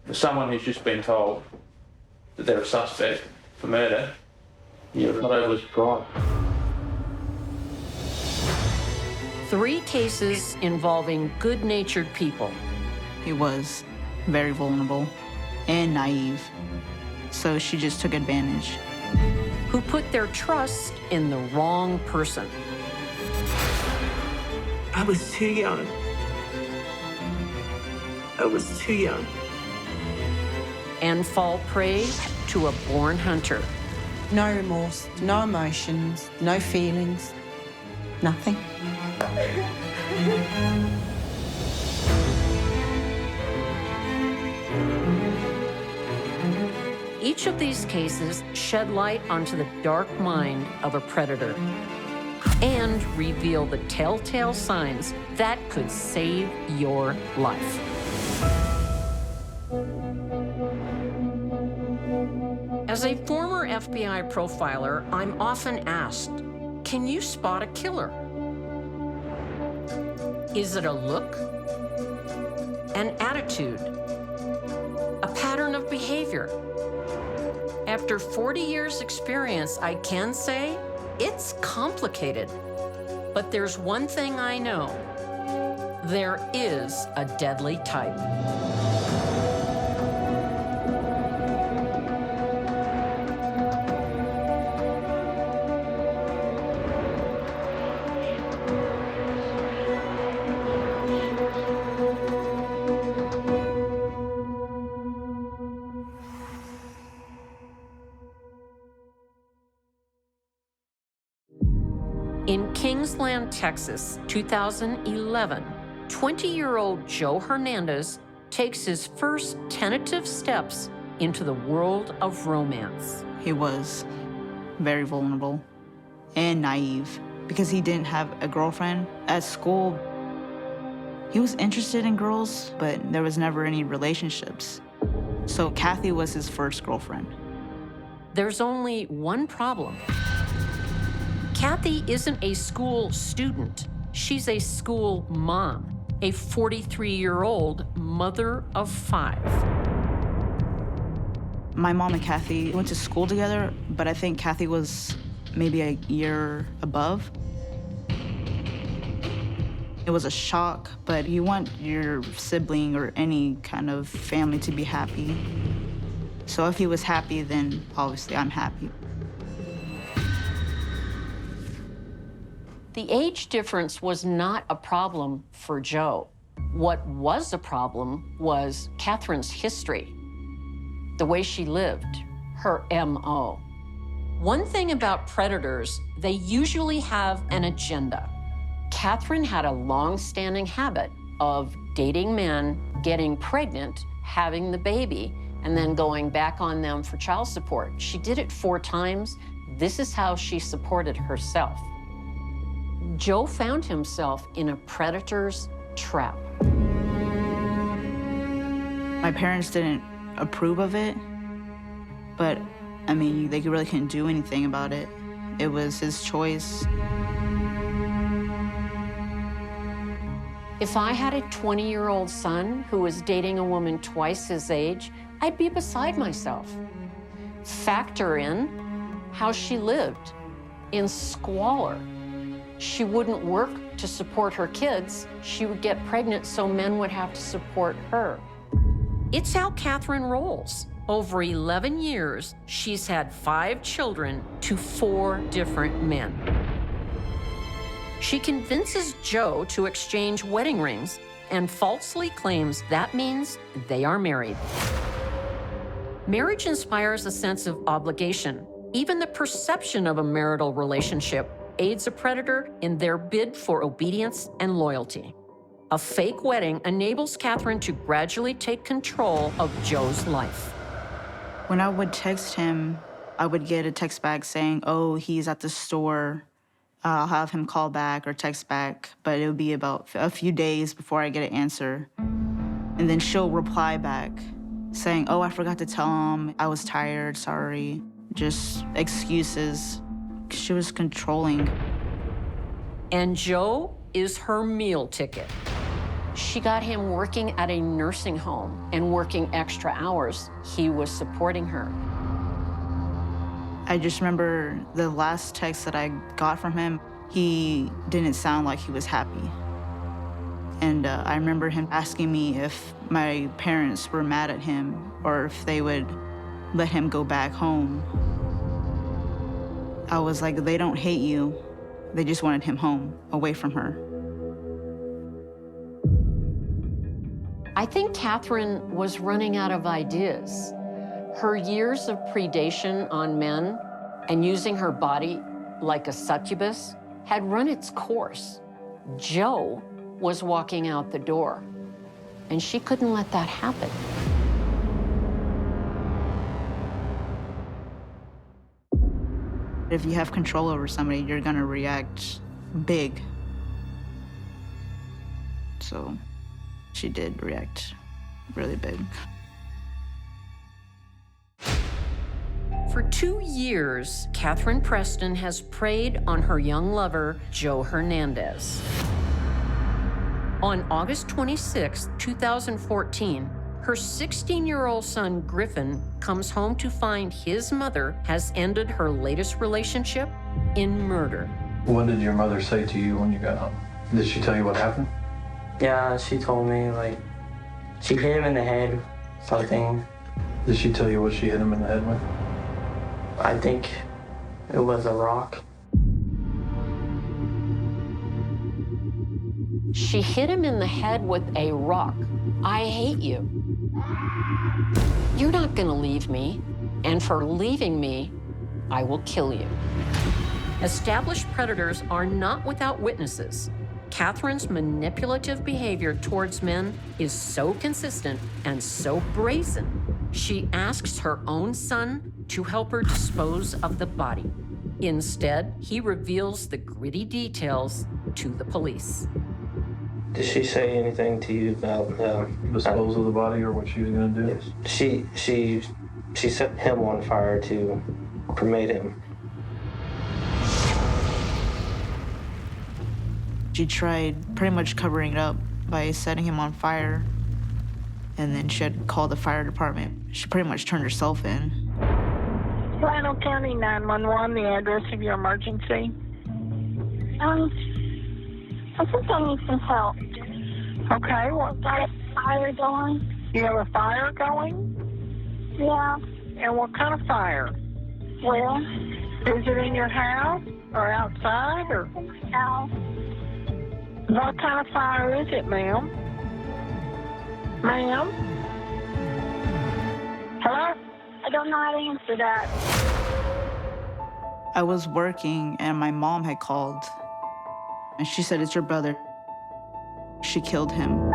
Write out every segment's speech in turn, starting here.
For someone who's just been told that they're a suspect for murder, you're not overly surprised. 3 cases involving good-natured people. He was very vulnerable and naive, so she just took advantage. Who put their trust in the wrong person. I was too young. I was too young. And fall prey to a born hunter. No remorse, no emotions, no feelings, nothing. Each of these cases shed light onto the dark mind of a predator and reveal the telltale signs that could save your life. As a former FBI profiler, I'm often asked, can you spot a killer? Is it a look, an attitude, a pattern of behavior? After 40 years' experience, I can say it's complicated. But there's one thing I know. There is a deadly type. In Kingsland, Texas, 2011, 20-year-old Joe Hernandez takes his first tentative steps into the world of romance. He was very vulnerable and naive because he didn't have a girlfriend at school. He was interested in girls, but there was never any relationships. So Kathy was his first girlfriend. There's only one problem. Kathy isn't a school student. She's a school mom, a 43-year-old mother of 5. My mom and Kathy went to school together, but I think Kathy was maybe a year above. It was a shock, but you want your sibling or any kind of family to be happy. So if he was happy, then obviously I'm happy. The age difference was not a problem for Joe. What was a problem was Catherine's history, the way she lived, her MO. One thing about predators, they usually have an agenda. Catherine had a long-standing habit of dating men, getting pregnant, having the baby, and then going back on them for child support. She did it 4 times. This is how she supported herself. Joe found himself in a predator's trap. My parents didn't approve of it, but I mean, they really couldn't do anything about it. It was his choice. If I had a 20-year-old son who was dating a woman twice his age, I'd be beside myself. Factor in how she lived, in squalor. She wouldn't work to support her kids. She would get pregnant so men would have to support her. It's how Catherine rolls. Over 11 years, she's had 5 children to 4 different men. She convinces Joe to exchange wedding rings and falsely claims that means they are married. Marriage inspires a sense of obligation. Even the perception of a marital relationship aids a predator in their bid for obedience and loyalty. A fake wedding enables Catherine to gradually take control of Joe's life. When I would text him, I would get a text back saying, oh, he's at the store. I'll have him call back or text back, but it would be about a few days before I get an answer. And then she'll reply back saying, oh, I forgot to tell him, I was tired, sorry. Just excuses. She was controlling. And Joe is her meal ticket. She got him working at a nursing home and working extra hours. He was supporting her. I just remember the last text that I got from him, he didn't sound like he was happy. And I remember him asking me if my parents were mad at him or if they would let him go back home. I was like, they don't hate you. They just wanted him home, away from her. I think Catherine was running out of ideas. Her years of predation on men and using her body like a succubus had run its course. Joe was walking out the door, and she couldn't let that happen. If you have control over somebody, you're gonna react big. So she did react really big. For 2 years, Catherine Preston has preyed on her young lover, Joe Hernandez. On August 26, 2014, her 16-year-old son, Griffin, comes home to find his mother has ended her latest relationship in murder. What did your mother say to you when you got home? Did she tell you what happened? Yeah, she told me, like, she hit him in the head, something. Did she tell you what she hit him in the head with? I think it was a rock. She hit him in the head with a rock. I hate you. You're not gonna leave me, and for leaving me, I will kill you. Established predators are not without witnesses. Catherine's manipulative behavior towards men is so consistent and so brazen, she asks her own son to help her dispose of the body. Instead, he reveals the gritty details to the police. Did she say anything to you about Dispose of the body or what she was going to do? She set him on fire to cremate him. She tried pretty much covering it up by setting him on fire, and then she had called the fire department. She pretty much turned herself in. Plano County 911, the address of your emergency. I think I need some help. Okay, what? Got a fire going? You have a fire going? Yeah. And what kind of fire? Well, Is it in your house or outside or? now, What kind of fire is it, ma'am? Ma'am? Hello? I don't know how to answer that. I was working and my mom had called and she said, "It's your brother. She killed him."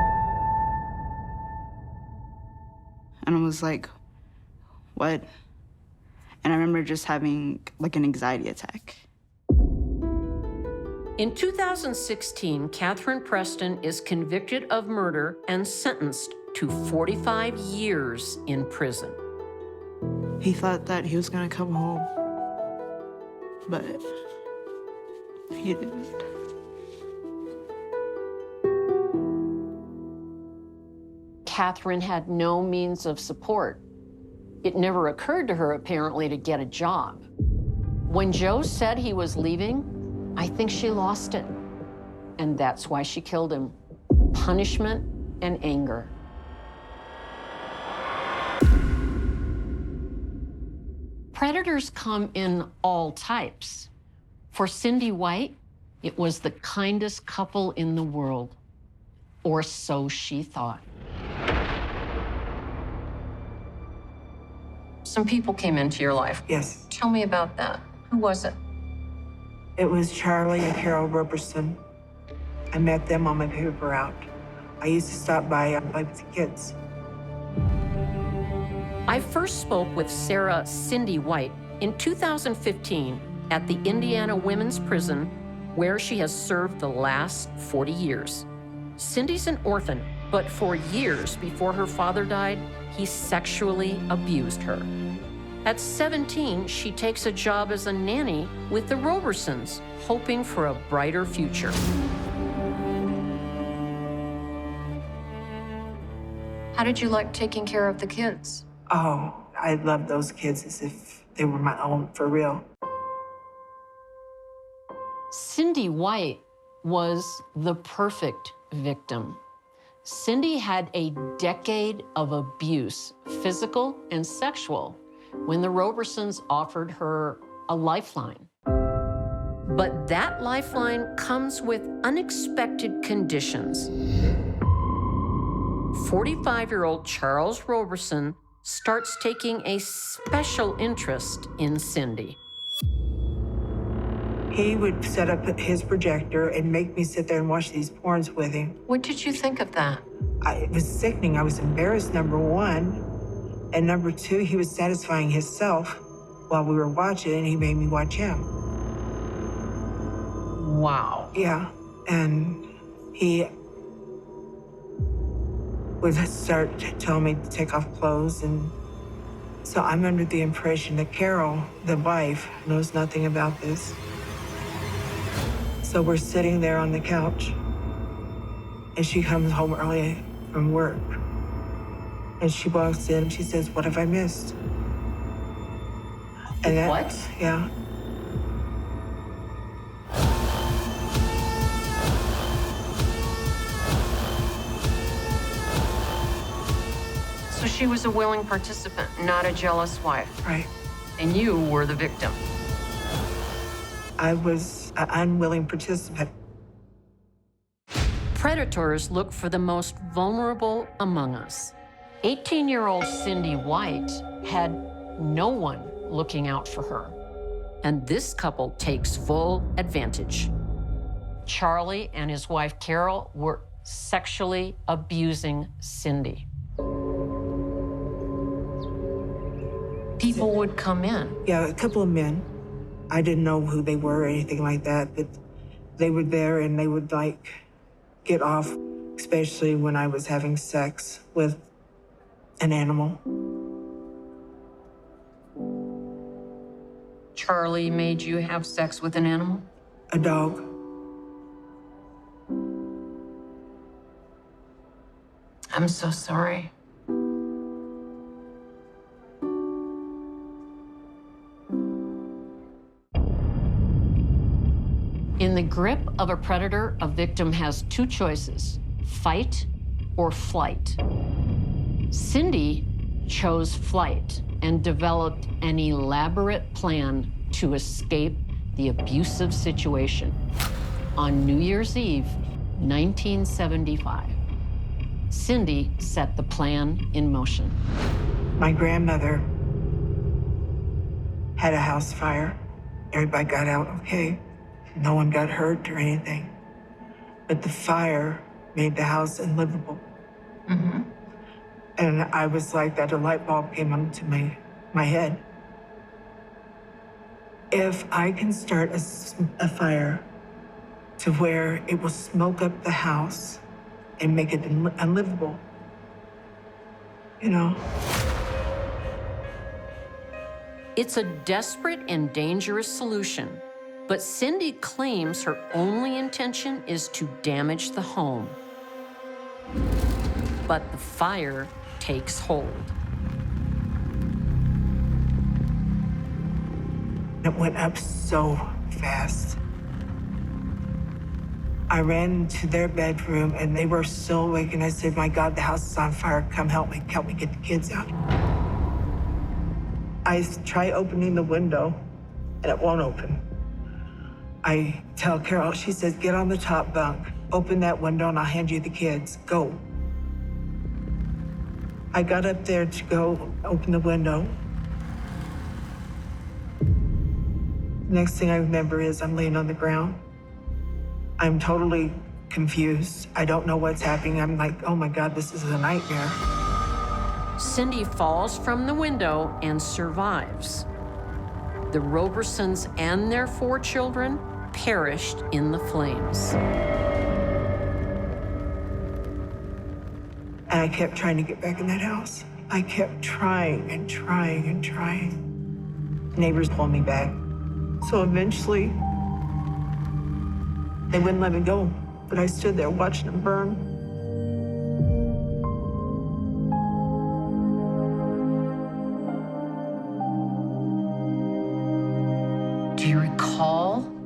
And I was like, what? And I remember just having like an anxiety attack. In 2016, Catherine Preston is convicted of murder and sentenced to 45 years in prison. He thought that he was gonna come home, but he didn't. Catherine had no means of support. It never occurred to her, apparently, to get a job. When Joe said he was leaving, I think she lost it. And that's why she killed him. Punishment and anger. Predators come in all types. For Cindy White, it was the kindest couple in the world, or so she thought. Some people came into your life. Yes. Tell me about that. Who was it? It was Charlie and Carol Roberson. I met them on my paper route. I used to stop by and play with the kids. I first spoke with Sarah Cindy White in 2015 at the Indiana Women's Prison, where she has served the last 40 years. Cindy's an orphan, but for years before her father died, he sexually abused her. At 17, she takes a job as a nanny with the Robersons, hoping for a brighter future. How did you like taking care of the kids? Oh, I loved those kids as if they were my own, for real. Cindy White was the perfect victim. Cindy had a decade of abuse, physical and sexual, when the Robersons offered her a lifeline. But that lifeline comes with unexpected conditions. 45-year-old Charles Roberson starts taking a special interest in Cindy. He would set up his projector and make me sit there and watch these porns with him. What did you think of that? It was sickening. I was embarrassed, number one. And number two, he was satisfying himself while we were watching, and he made me watch him. Wow. Yeah, and he would start telling me to take off clothes, and so I'm under the impression that Carol, the wife, knows nothing about this. So we're sitting there on the couch, and she comes home early from work, and she walks in, she says, "What have I missed?" And that, What? Yeah. So she was a willing participant, not a jealous wife. Right. And you were the victim. I was an unwilling participant. Predators look for the most vulnerable among us. 18-year-old Cindy White had no one looking out for her. And this couple takes full advantage. Charlie and his wife Carol were sexually abusing Cindy. People would come in. Yeah, a couple of men. I didn't know who they were or anything like that, but they were there and they would like get off, especially when I was having sex with an animal. Charlie made you have sex with an animal? A dog. I'm so sorry. In the grip of a predator, a victim has two choices: fight or flight. Cindy chose flight and developed an elaborate plan to escape the abusive situation. On New Year's Eve, 1975, Cindy set the plan in motion. My grandmother had a house fire. Everybody got out okay. No one got hurt or anything. But the fire made the house unlivable. Mm-hmm. And I was like that, a light bulb came onto my head. If I can start a fire to where it will smoke up the house and make it unlivable, you know? It's a desperate and dangerous solution, but Cindy claims her only intention is to damage the home. But the fire takes hold. It went up so fast. I ran to their bedroom and they were still awake, and I said, "My God, the house is on fire. Come help me get the kids out." I try opening the window and it won't open. I tell Carol, she says, "Get on the top bunk, open that window and I'll hand you the kids, go." I got up there to go open the window. Next thing I remember is I'm laying on the ground. I'm totally confused. I don't know what's happening. I'm like, oh my God, this is a nightmare. Cindy falls from the window and survives. The Robersons and their 4 children perished in the flames. And I kept trying to get back in that house. I kept trying and trying and trying. Neighbors pulled me back. So eventually, they wouldn't let me go. But I stood there watching them burn.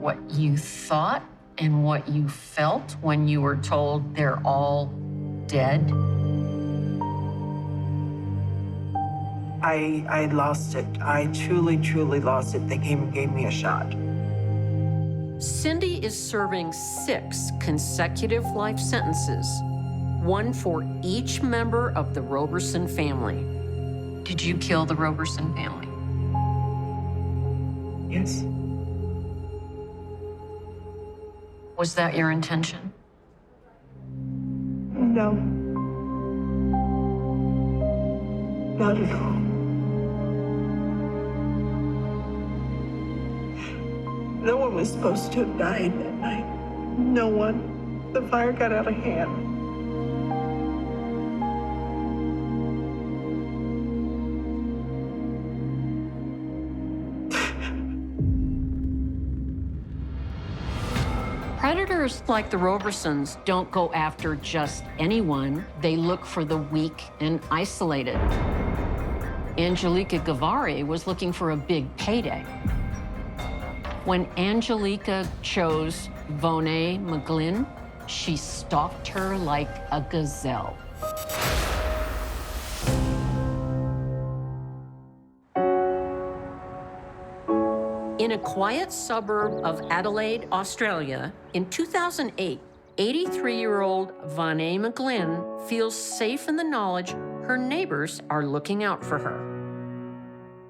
what you thought and what you felt when you were told they're all dead? I lost it. I truly, truly lost it. They came and gave me a shot. Cindy is serving 6 consecutive life sentences, one for each member of the Roberson family. Did you kill the Roberson family? Yes. Was that your intention? No. Not at all. No one was supposed to have died that night. No one. The fire got out of hand. Predators like the Robersons don't go after just anyone. They look for the weak and isolated. Angelica Gavari was looking for a big payday. When Angelica chose Vonet McGlynn, she stalked her like a gazelle. In a quiet suburb of Adelaide, Australia, in 2008, 83-year-old Vonet McGlynn feels safe in the knowledge her neighbors are looking out for her.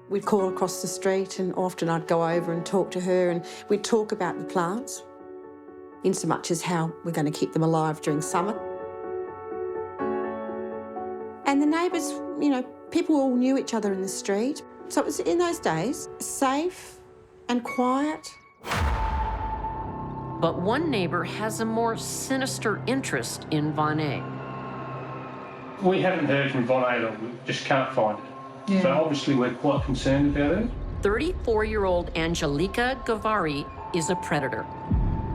We'd call across the street, and often I'd go over and talk to her, and we'd talk about the plants, in so much as how we're going to keep them alive during summer. And the neighbours, you know, people all knew each other in the street. So it was, in those days, safe and quiet. But one neighbor has a more sinister interest in Vonet. We haven't heard from Vonet at all. We just can't find it. Yeah. So obviously we're quite concerned about it. 34-year-old Angelica Gavari is a predator,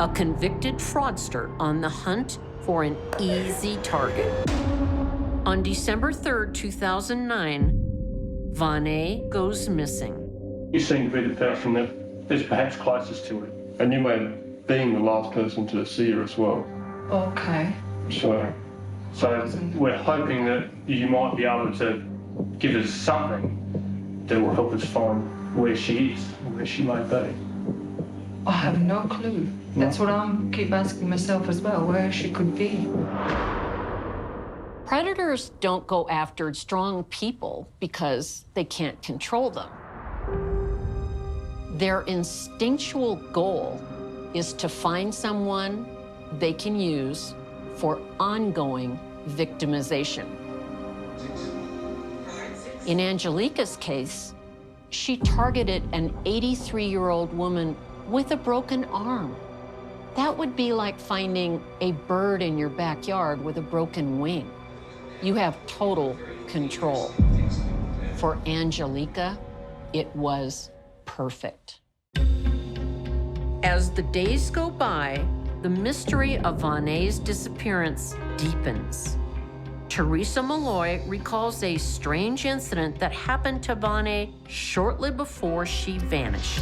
a convicted fraudster on the hunt for an easy target. On December 3rd, 2009, Vonet goes missing. You seem to be the person that is perhaps closest to it. And you may being the last person to see her as well. Okay. So we're hoping that you might be able to give us something that will help us find where she is, where she may be. I have no clue. That's what I'm keep asking myself as well, where she could be. Predators don't go after strong people because they can't control them. Their instinctual goal is to find someone they can use for ongoing victimization. In Angelica's case, she targeted an 83-year-old woman with a broken arm. That would be like finding a bird in your backyard with a broken wing. You have total control. For Angelica, it was perfect. As the days go by, the mystery of Vonet's disappearance deepens. Teresa Malloy recalls a strange incident that happened to Vonet shortly before she vanished.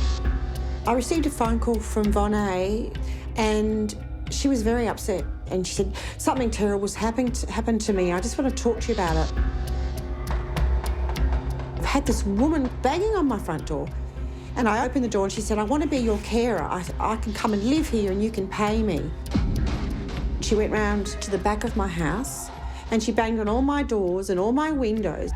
I received a phone call from Vonet, and she was very upset. And she said, something terrible's happened to me. I just want to talk to you about it. I've had this woman banging on my front door. And I opened the door and she said, I want to be your carer. I can come and live here and you can pay me. She went round to the back of my house and she banged on all my doors and all my windows.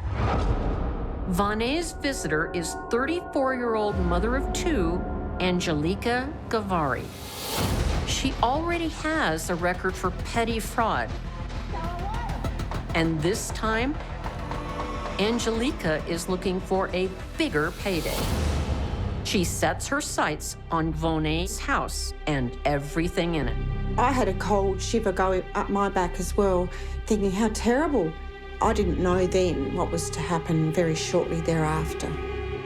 Vonet's visitor is 34-year-old mother of 2, Angelica Gavari. She already has a record for petty fraud. And this time, Angelica is looking for a bigger payday. She sets her sights on Vonet's house and everything in it. I had a cold shiver going up my back as well, thinking how terrible. I didn't know then what was to happen very shortly thereafter.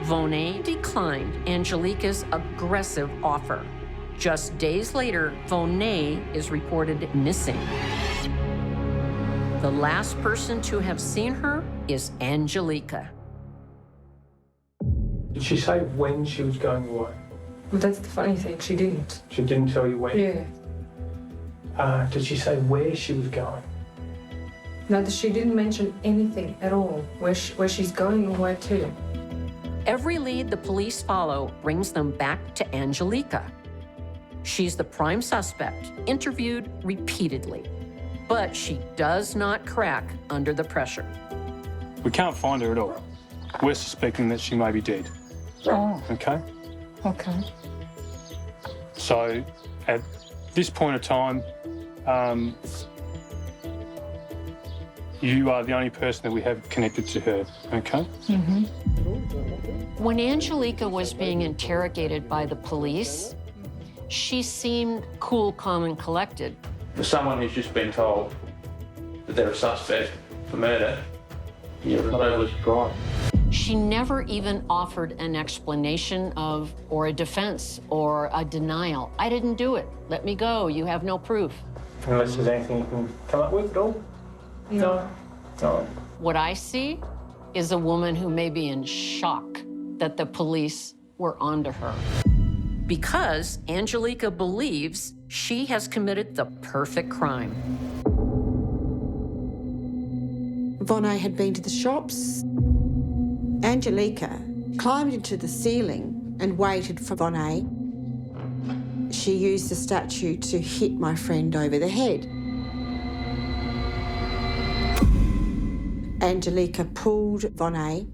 Vonet declined Angelica's aggressive offer. Just days later, Vonet is reported missing. The last person to have seen her is Angelica. Did she say when she was going away? Well, that's the funny thing, she didn't. She didn't tell you where? Yeah. Did she say where she was going? No, she didn't mention anything at all, where she's going or where to. Every lead the police follow brings them back to Angelica. She's the prime suspect, interviewed repeatedly, but she does not crack under the pressure. We can't find her at all. We're suspecting that she may be dead. Oh, Okay? okay. So, at this point of time, you are the only person that we have connected to her, okay? Mm-hmm. When Angelica was being interrogated by the police, she seemed cool, calm, and collected. For someone who's just been told that they're a suspect for murder, you're not overly surprised. She never even offered an explanation of, or a defense, or a denial. I didn't do it. Let me go. You have no proof. Unless there's anything you can come up with at all? No. No. What I see is a woman who may be in shock that the police were onto her. Because Angelica believes she has committed the perfect crime. Vonet had been to the shops. Angelica climbed into the ceiling and waited for Vonet. She used the statue to hit my friend over the head. Angelica pulled Vonet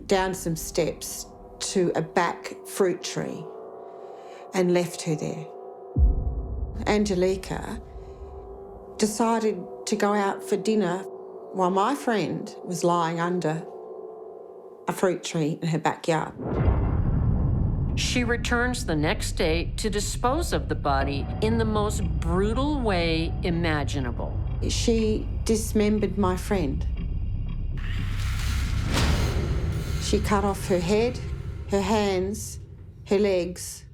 down some steps to a back fruit tree and left her there. Angelica decided to go out for dinner while my friend was lying under a fruit tree in her backyard. She returns the next day to dispose of the body in the most brutal way imaginable. She dismembered my friend. She cut off her head, her hands, her legs.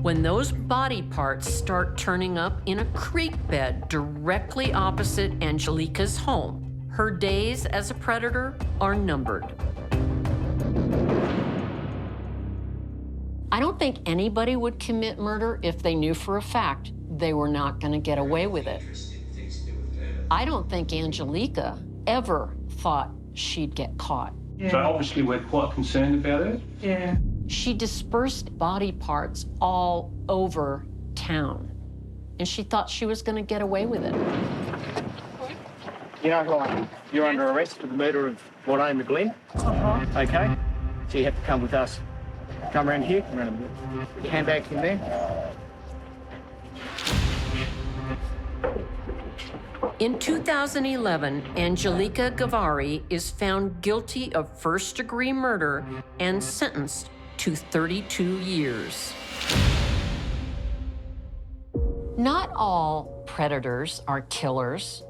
When those body parts start turning up in a creek bed directly opposite Angelica's home, her days as a predator are numbered. I don't think anybody would commit murder if they knew for a fact they were not going to get away with it. I don't think Angelica ever thought she'd get caught. Yeah. So obviously we're quite concerned about it. Yeah. She dispersed body parts all over town, and she thought she was going to get away with it. You know, like, you're under arrest for the murder of Vonet and Glenn. Okay? So you have to come with us. Come around here. Handbags in there. In 2011, Angelica Gavari is found guilty of first-degree murder and sentenced to 32 years. Not all predators are killers,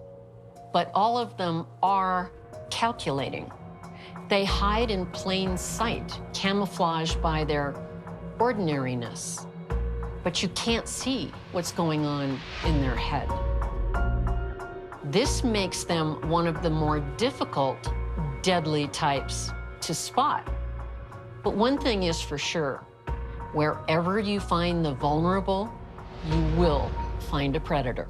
but all of them are calculating. They hide in plain sight, camouflaged by their ordinariness. But you can't see what's going on in their head. This makes them one of the more difficult, deadly types to spot. But one thing is for sure, wherever you find the vulnerable, you will find a predator.